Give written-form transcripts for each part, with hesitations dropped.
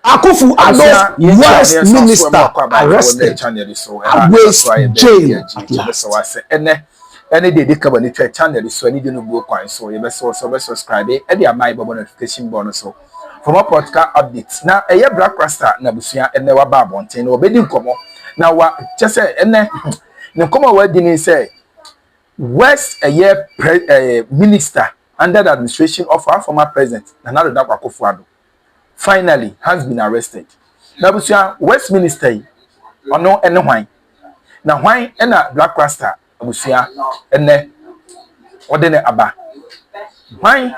Akufu Addo's worst minister arrested. Awaits jail at last. Any day they cover the channel so any no go coin so you best subscribe and their my notification bonus so for more podcast updates now a year black rasta na busia and never babontin obedi nkomo now what just say and no come away didn't say West a year minister under the administration of our former president Nana Akufo Addo finally has been arrested. Now busia West minister or no any wine now wine and a black rasta abusia ene odene aba hwan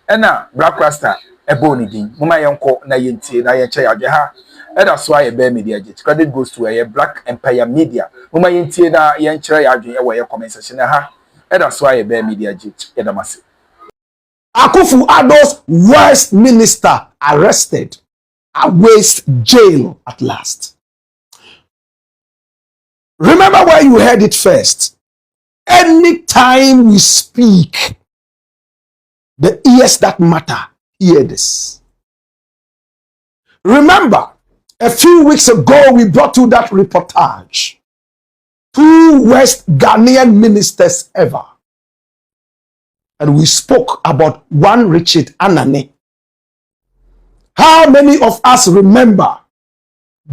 ena black rasta ebo ni din mama yenko na yentie na yenche age ha eda so aye be media age credit goes to a black empire media mama yentie na yenche age e wo ye comment section ha eda so aye be media age eda mase. Akufu Addo's worst minister arrested, awaits jail at last. Remember where you heard it first. Anytime we speak, the ears that matter hear this. Remember, a few weeks ago, we brought you that reportage. 2 West Ghanaian ministers ever. And we spoke about one Richard Anane. How many of us remember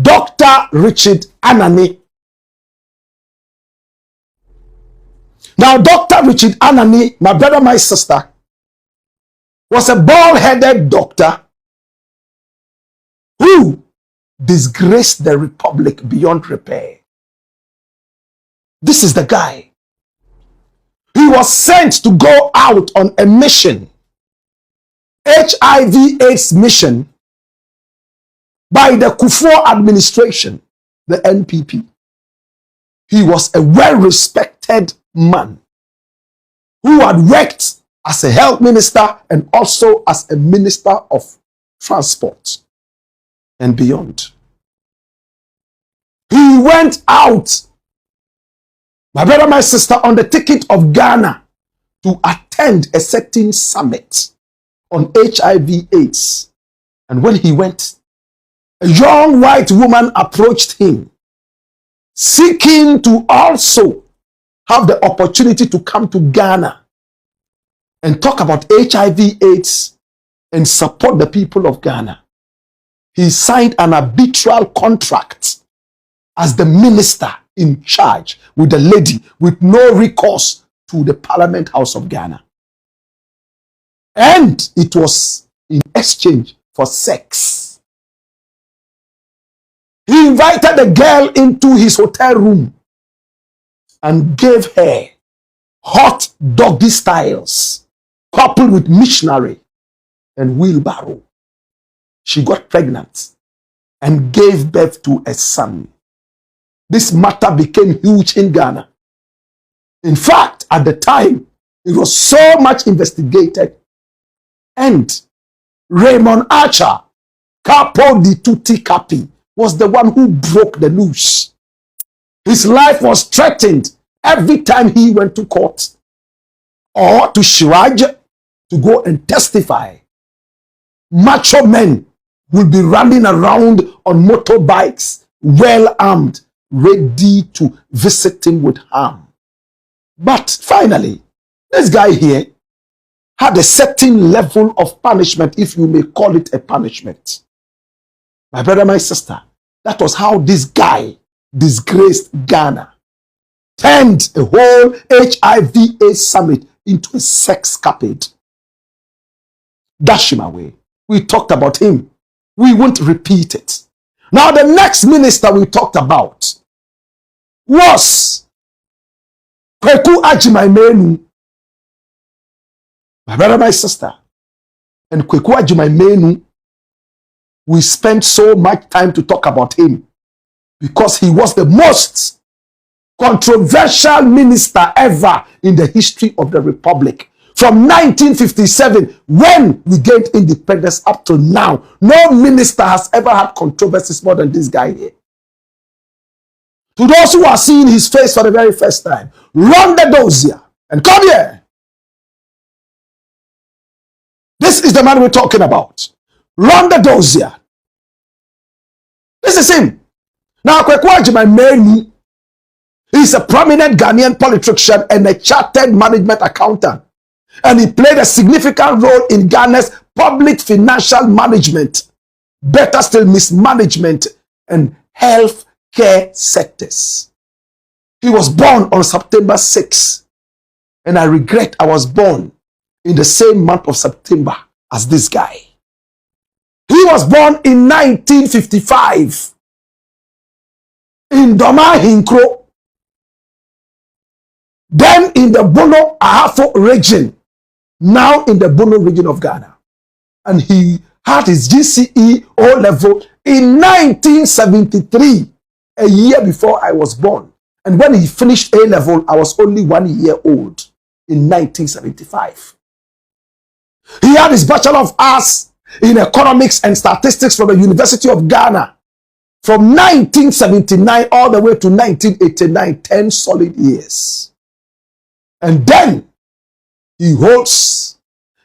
Dr. Richard Anane? Now, Dr. Richard Anani, my brother, my sister, was a bald-headed doctor who disgraced the republic beyond repair. This is the guy. He was sent to go out on a mission, HIV/AIDS mission, by the Kufuor administration, the NPP. He was a well-respected man who had worked as a health minister and also as a minister of transport and beyond. He went out, my brother, my sister, on the ticket of Ghana to attend a certain summit on HIV/AIDS. And when he went, a young white woman approached him, seeking to also have the opportunity to come to Ghana and talk about HIV/AIDS and support the people of Ghana. He signed an arbitral contract as the minister in charge with the lady with no recourse to the Parliament House of Ghana. And it was in exchange for sex. He invited the girl into his hotel room and gave her hot doggy styles coupled with missionary and wheelbarrow. She got pregnant and gave birth to a son. This matter became huge in Ghana. In fact, at the time, it was so much investigated. And Raymond Archer, Capo di Tutti Capi, was the one who broke the news. His life was threatened every time he went to court or to Shiraj to go and testify. Macho men will be running around on motorbikes, well armed, ready to visit him with harm. But finally, this guy here had a certain level of punishment, if you may call it a punishment. My brother, my sister, that was how this guy disgraced Ghana, turned a whole HIV/AIDS summit into a sex escapade. Dash him away. We talked about him. We won't repeat it. Now, the next minister we talked about was Agyeman-Manu. My brother, my sister, and Agyeman-Manu, we spent so much time to talk about him because he was the most controversial minister ever in the history of the Republic. From 1957, when we gained independence, up to now, no minister has ever had controversies more than this guy here. To those who are seeing his face for the very first time, run the dossier and come here. This is the man we're talking about. Run the dossier. This is him. Now, Agyeman-Manu is a prominent Ghanaian politician and a chartered management accountant. And he played a significant role in Ghana's public financial management, better still mismanagement, and health care sectors. He was born on September 6, and I regret I was born in the same month of September as this guy. He was born in 1955 in Doma Hinkro, then in the Bono Ahafo region, now in the Bono region of Ghana. And he had his GCE O level in 1973, a year before I was born. And when he finished A level, I was only 1 year old in 1975. He had his Bachelor of Arts in Economics and Statistics from the University of Ghana from 1979 all the way to 1989, 10 solid years. And then he holds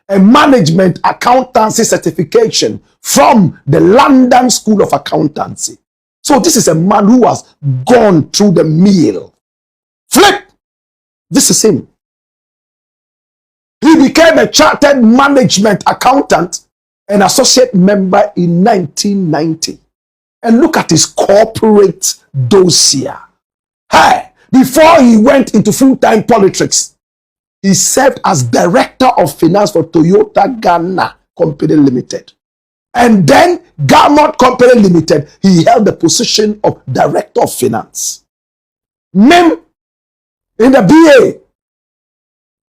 a management accountancy certification from the London School of Accountancy. So this is a man who has gone through the mill. Flip! This is him. He became a chartered management accountant and associate member in 1990. And look at his corporate dossier. Hey, before he went into full-time politics, he served as Director of Finance for Toyota Ghana Company Limited. And then Gamot Company Limited, he held the position of Director of Finance. Mem, in the BA,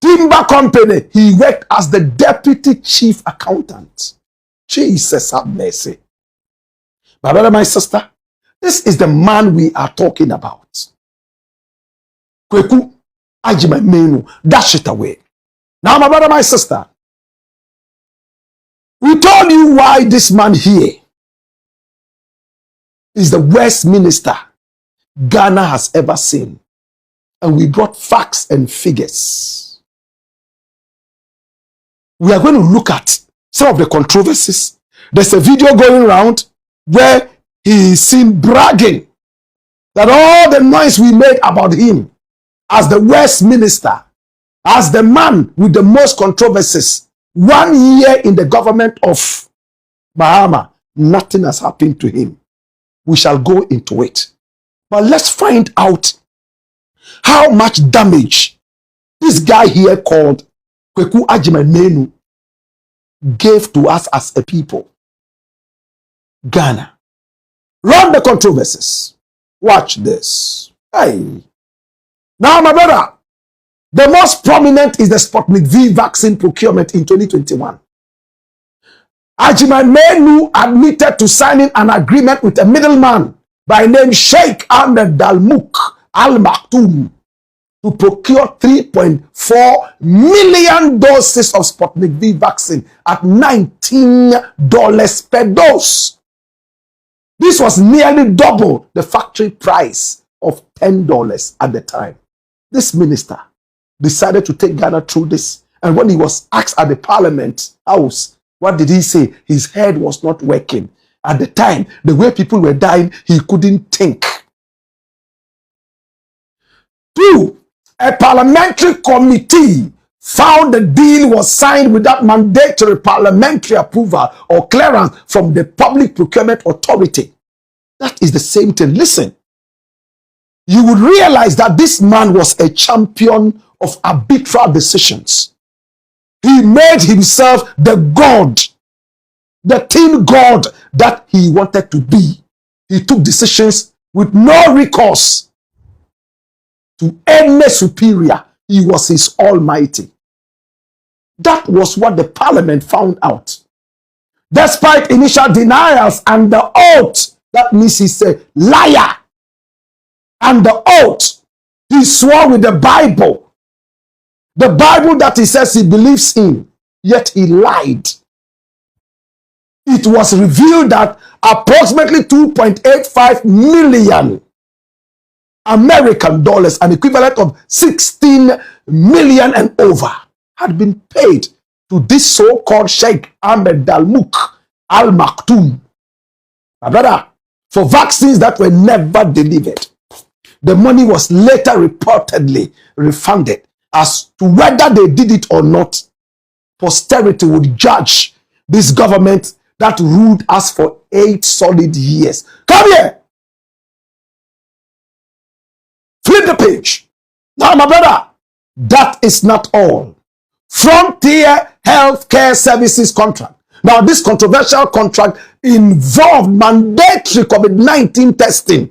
Timber Company, he worked as the Deputy Chief Accountant. Jesus have mercy. My brother, my sister, this is the man we are talking about. Kweku Agyeman-Manu, dash it away. Now, my brother, my sister, we told you why this man here is the worst minister Ghana has ever seen. And we brought facts and figures. We are going to look at some of the controversies. There's a video going around where he is seen bragging that all the noise we made about him as the worst minister, as the man with the most controversies, 1 year in the government of Mahama, nothing has happened to him. We shall go into it. But let's find out how much damage this guy here called Kweku Agyeman-Manu gave to us as a people. Ghana. Run the controversies. Watch this. Hey. Now, my brother, the most prominent is the Sputnik V vaccine procurement in 2021. Agyeman-Manu admitted to signing an agreement with a middleman by name Sheikh Ahmed Dalmouk Al Maktoum to procure 3.4 million doses of Sputnik V vaccine at $19 per dose. This was nearly double the factory price of $10 at the time. This minister decided to take Ghana through this. And when he was asked at the Parliament House, what did he say? His head was not working. At the time, the way people were dying, he couldn't think. 2, a parliamentary committee found the deal was signed without mandatory parliamentary approval or clearance from the Public Procurement Authority. That is the same thing. Listen, you would realize that this man was a champion of arbitral decisions. He made himself the God, the teen God that he wanted to be. He took decisions with no recourse to any superior. He was his almighty. That was what the parliament found out. Despite initial denials and the oath, that means he's a liar. And the oath, he swore with the Bible that he says he believes in, yet he lied. It was revealed that approximately 2.85 million American dollars, an equivalent of 16 million and over, had been paid to this so-called Sheikh Ahmed Dalmouk Al Maktoum. My brother, for vaccines that were never delivered. The money was later reportedly refunded. As to whether they did it or not, posterity would judge this government that ruled us for 8 solid years. Come here. Flip the page. Now, my brother, that is not all. Frontier Healthcare Services contract. Now, this controversial contract involved mandatory COVID-19 testing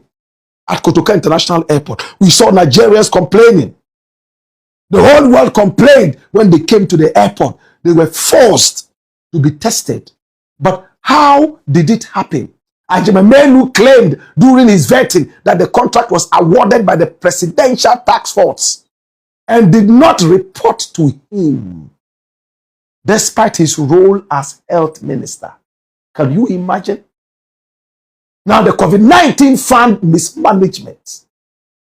at Kotoka International Airport. We saw Nigerians complaining. The whole world complained when they came to the airport. They were forced to be tested. But how did it happen? Agyeman-Manu claimed during his vetting that the contract was awarded by the Presidential Task Force and did not report to him, despite his role as health minister. Can you imagine? Now, the COVID-19 fund mismanagement.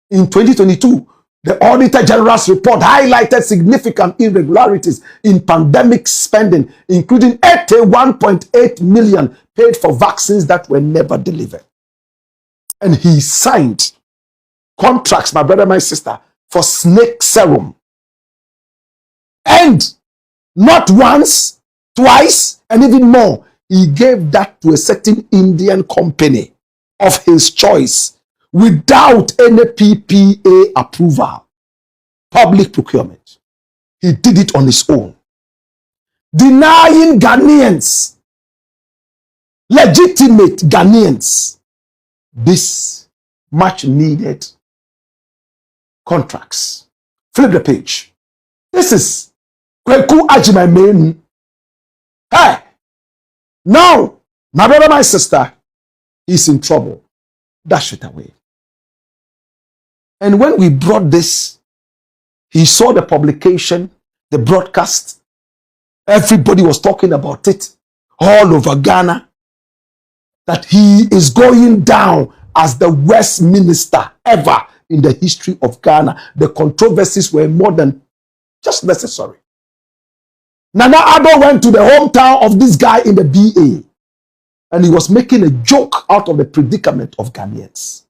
In 2022, the Auditor General's report highlighted significant irregularities in pandemic spending, including 81.8 million paid for vaccines that were never delivered. And he signed contracts, my brother, my sister, for snake serum. And not once, twice, and even more, he gave that to a certain Indian company of his choice without any PPA approval, public procurement. He did it on his own, denying Ghanaians, legitimate Ghanaians, this much needed contracts. Flip the page. This is Kweku Agyeman-Manu. Hey, now, my brother, my sister, is in trouble. Dash it away. And when we brought this, he saw the publication, the broadcast. Everybody was talking about it all over Ghana, that he is going down as the worst minister ever in the history of Ghana. The controversies were more than just necessary. Nana Addo went to the hometown of this guy in the BA, and he was making a joke out of the predicament of Ghanaians.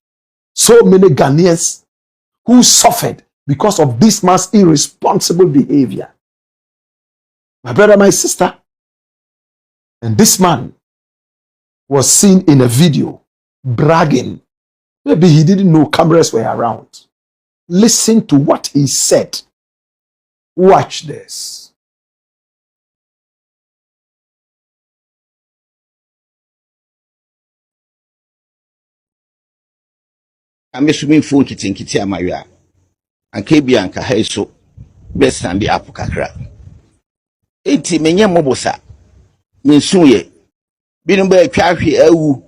So many Ghanaians who suffered because of this man's irresponsible behavior. My brother, my sister, and this man was seen in a video bragging. Maybe he didn't know cameras were around. Listen to what he said. Watch this. I'm assuming phone kiti amaya. Anke bianka heso best and the apu kakra. Enti menye mobosa. Mensuye. Binu be atwa hwe awu.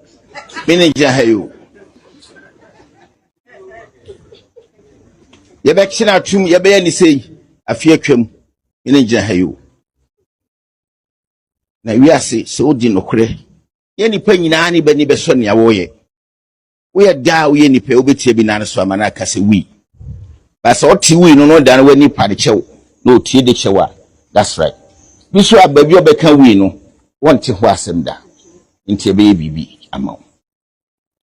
Menegya hayo. Ye be kina tum ye be ni sei afie atwam. Menegya hayo. Na wiase se odi nokre. Ye nipa nyina ni be ni be so ne awoye. We are down, we any pay over Tiabina, so I'm an akase we. But so we no done when you party chow, no tea the shower. That's right. Be sure baby or become we no want to was him da into baby amount.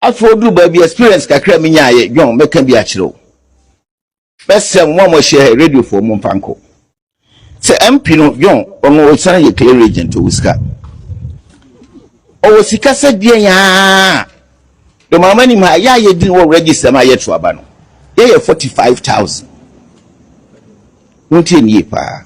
I for do baby experience Kakraminya, young, make can be a chill. Best some one more share radio for Monfanco. Say MP no young or no son your clear agent to whisker. Oh, Sika said, yeah. The mama ma ya ye didn't want register my yet to abano. Ye 45,000. Won't ye pa?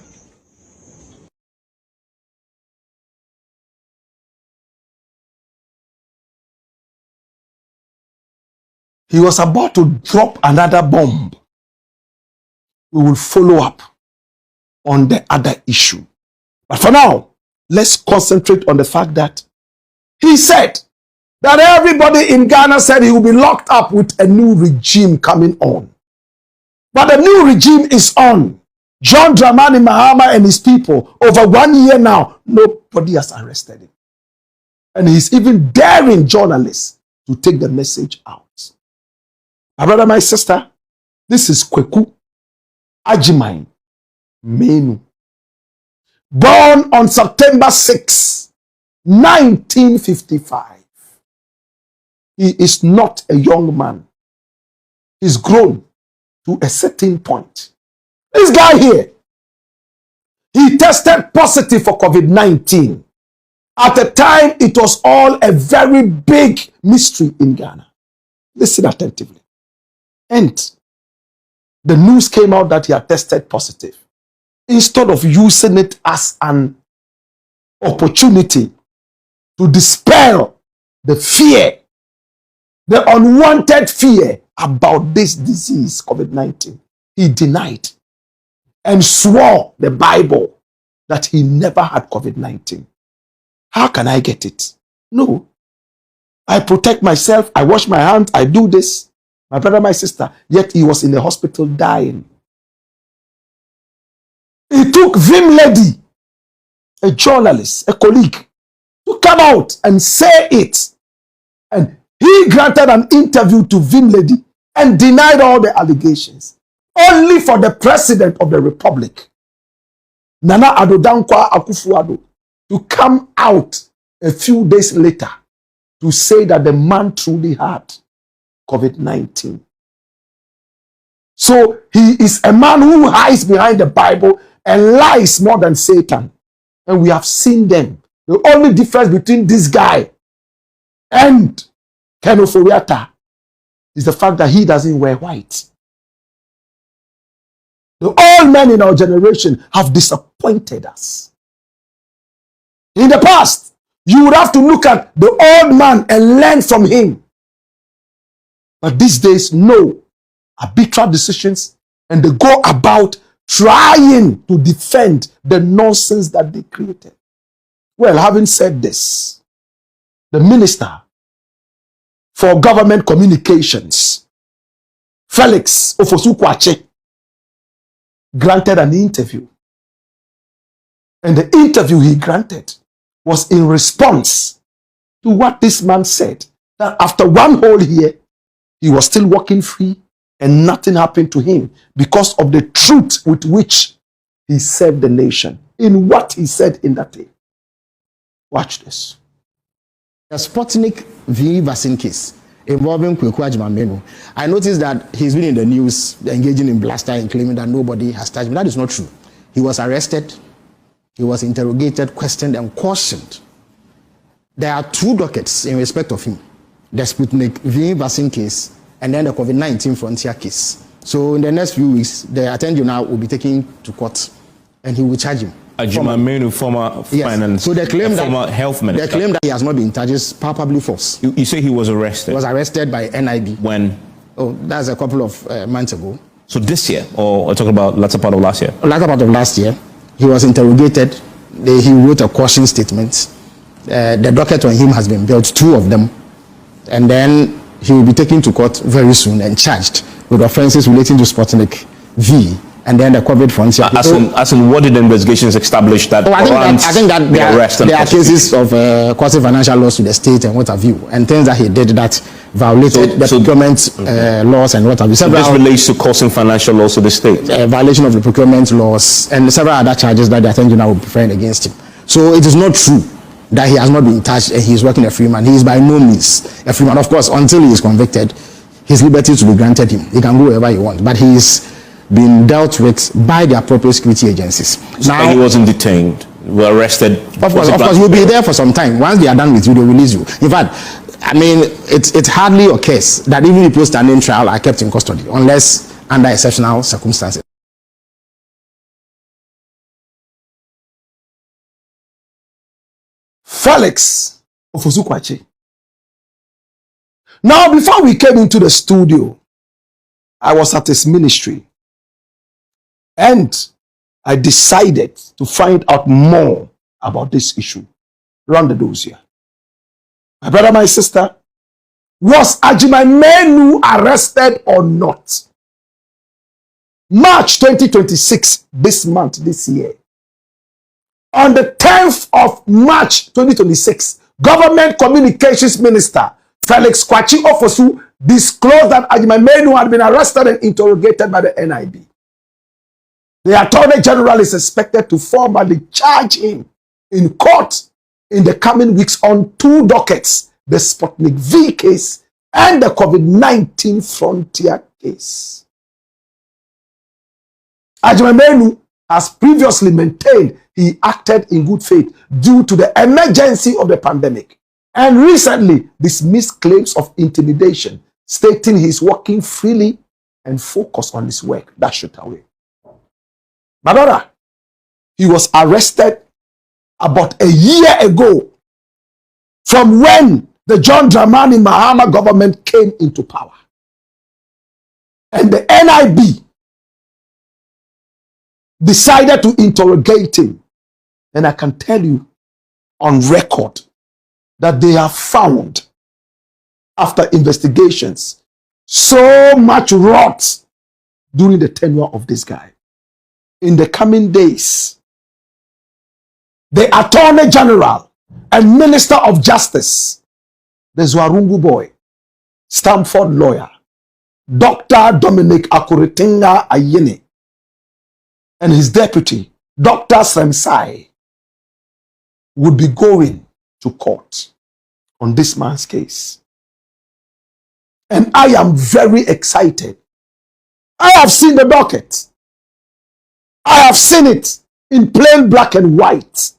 He was about to drop another bomb. We will follow up on the other issue. But for now, let's concentrate on the fact that he said that everybody in Ghana said he will be locked up with a new regime coming on. But the new regime is on. John Dramani Mahama and his people, over 1 year now, nobody has arrested him. And he's even daring journalists to take the message out. My brother, my sister, this is Kweku Agyeman-Manu. Born on September 6, 1955. He is not a young man. He's grown to a certain point. This guy here, he tested positive for COVID-19. At the time, it was all a very big mystery in Ghana. Listen attentively. And the news came out that he had tested positive. Instead of using it as an opportunity to dispel the fear, the unwanted fear about this disease, COVID-19, he denied and swore the Bible that he never had COVID-19. How can I get it? No. I protect myself. I wash my hands. I do this. My brother, my sister. Yet he was in the hospital dying. It took Vim Lady, a journalist, a colleague, to come out and say it. And he granted an interview to Vim Lady and denied all the allegations. Only for the president of the republic, Nana Addo Akufo-Addo, to come out a few days later to say that the man truly had COVID-19. So he is a man who hides behind the Bible and lies more than Satan. And we have seen them. The only difference between this guy and Ken Oforiatta is the fact that he doesn't wear white. The old men in our generation have disappointed us. In the past, you would have to look at the old man and learn from him. But these days, no. Arbitrary decisions, and they go about trying to defend the nonsense that they created. Well, having said this, the Minister for Government Communications, Felix Ofosu-Kwakye, granted an interview. And the interview he granted was in response to what this man said, that after one whole year, he was still walking free and nothing happened to him because of the truth with which he served the nation, in what he said in that day. Watch this. The Sputnik V vaccine case involving Agyeman-Manu. I noticed that he's been in the news engaging in bluster and claiming that nobody has touched him. That is not true. He was arrested, he was interrogated, questioned, and cautioned. There are two dockets in respect of him: the Sputnik V vaccine case and then the COVID-19 frontier case. So in the next few weeks, the Attorney General will be taken to court and he will charge him. Agyeman-Manu, former finance, so they claim former health minister. They claim that he has not been charged is palpably false. You say he was arrested? He was arrested by NIB. When? Oh, that's a couple of months ago. So this year, or talking about latter part of last year? Latter part of last year, he was interrogated. He wrote a caution statement. The docket on him has been built, two of them, and then he will be taken to court very soon and charged with offenses relating to Sputnik V and then the COVID frontier. As in what did the investigations establish that? I think that there are cases of causing financial loss to the state and what have you, and things that he did that violated the procurement laws and what have you. So this relates to causing financial loss to the state? Violation of the procurement laws and several other charges that the Attorney General will be preferring against him. So it is not true that he has not been touched and he is working a free man. He is by no means a free man. Of course, until he is convicted, his liberty to be granted him. He can go wherever he wants. But he is being dealt with by the appropriate security agencies. Now, he wasn't detained, were arrested. Of course, you'll be there for some time. Once they are done with you, they release you. In fact, I mean, it hardly occurs that even people standing trial are kept in custody, unless under exceptional circumstances. Felix Ofosu-Kwakye. Now, before we came into the studio, I was at his ministry and I decided to find out more about this issue. Run the dossier. My brother, my sister, was Agyeman-Manu arrested or not? March 2026, this month, this year. On the 10th of March 2026, Government Communications Minister Felix Kwakye Ofosu disclosed that Agyeman-Manu had been arrested and interrogated by the NIB. The Attorney General is expected to formally charge him in court in the coming weeks on two dockets, the Sputnik V case and the COVID-19 frontier case. Agyeman-Manu has previously maintained he acted in good faith due to the emergency of the pandemic, and recently dismissed claims of intimidation, stating he is working freely and focused on his work. That should away. My brother, he was arrested about a year ago from when the John Dramani Mahama government came into power. And the NIB decided to interrogate him. And I can tell you on record that they have found, after investigations, so much rot during the tenure of this guy. In the coming days, the Attorney General and Minister of Justice, the Zwarungu boy, Stamford lawyer, Dr. Dominic Akuritinga Ayene, and his deputy, Dr. Sremsai, would be going to court on this man's case. And I am very excited. I have seen the docket. I have seen it in plain black and white.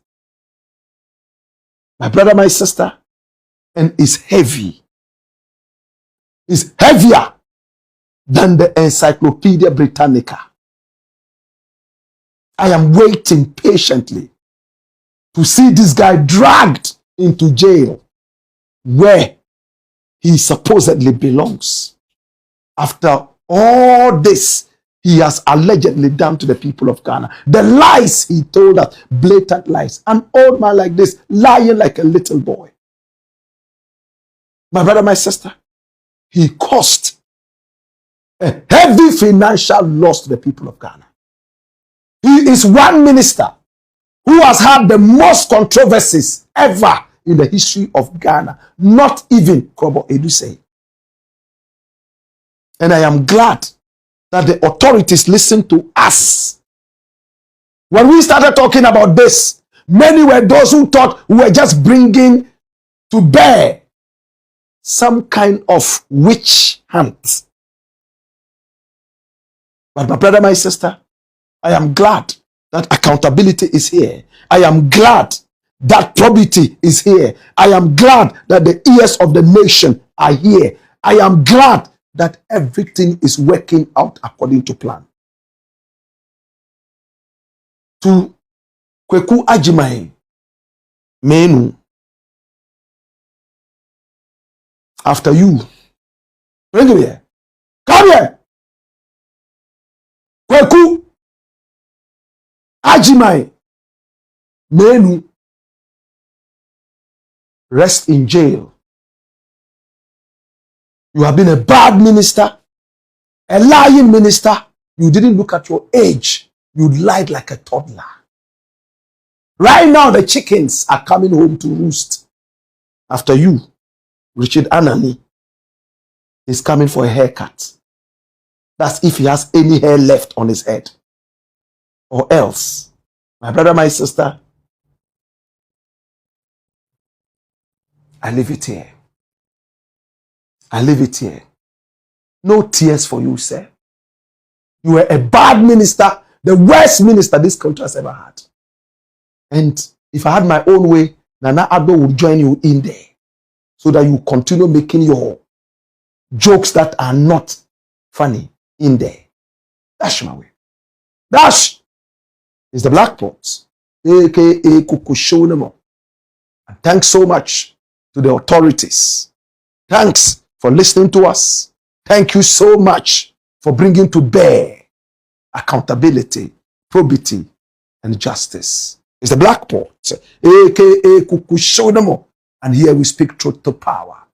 My brother, my sister, and it's heavy. It's heavier than the Encyclopedia Britannica. I am waiting patiently to see this guy dragged into jail where he supposedly belongs. After all this he has allegedly done to the people of Ghana, the lies he told us, blatant lies. An old man like this lying like a little boy. My brother, my sister, he caused a heavy financial loss to the people of Ghana. He is one minister who has had the most controversies ever in the history of Ghana. Not even Kobo Edusei. And I am glad that the authorities listened to us. When we started talking about this, many were those who thought we were just bringing to bear some kind of witch hunt. But my brother, my sister, I am glad that accountability is here. I am glad that probity is here. I am glad that the ears of the nation are here. I am glad that everything is working out according to plan. To Kweku Agyeman-Manu, after you, bring him here. Come here. Kweku Agyeman-Manu, rest in jail. You have been a bad minister, a lying minister. You didn't look at your age. You lied like a toddler. Right now, the chickens are coming home to roost. After you, Richard Anani is coming for a haircut. That's if he has any hair left on his head. Or else, my brother, my sister, I leave it here. I leave it here. No tears for you, sir. You were a bad minister, the worst minister this country has ever had. And if I had my own way, Nana Addo would join you in there so that you continue making your jokes that are not funny in there. Dash my way. Dash is the Black Pot, aka Kukushonemo. And thanks so much to the authorities. Thanks for listening to us. Thank you so much for bringing to bear accountability, probity, and justice. It's the Black Pot, aka Kukushonemo. And here we speak truth to power.